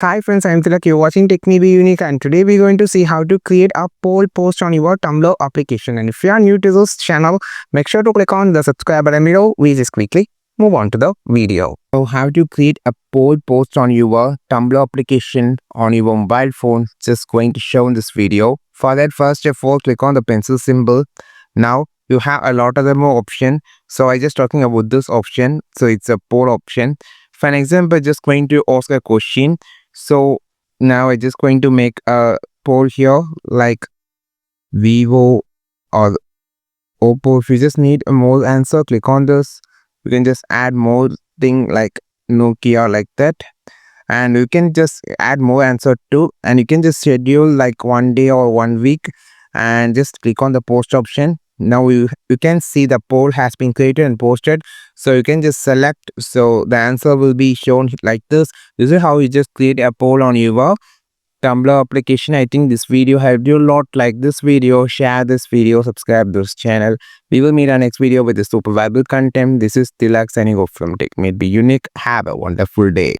Hi friends, I'm Tilak. You're watching Tech Me Be Unique, and today we're going to see how to create a poll post on your Tumblr application. And if you are new to this channel, make sure to click on the subscribe button below. We just quickly move on to the video. So how to create a poll post on your Tumblr application on your mobile phone, just going to show in this video. For that, first of all, click on the pencil symbol. Now you have a lot of more option. So I just talking about this option. So it's a poll option. For an example, just going to ask a question. So now I'm just going to make a poll here like Vivo or Oppo. If you just need a more answer, click on this. You can just add more thing like Nokia like that. And you can just add more answer too. And you can just schedule like 1 day or 1 week and just click on the post option. Now you can see the poll has been created and posted. So you can just select. So the answer will be shown like this. This is how you just create a poll on your Tumblr application. I think this video helped you a lot. Like this video, share this video, subscribe this channel. We will meet our next video with the super valuable content. This is Tilak signing off from Tech Made Be Unique. Have a wonderful day.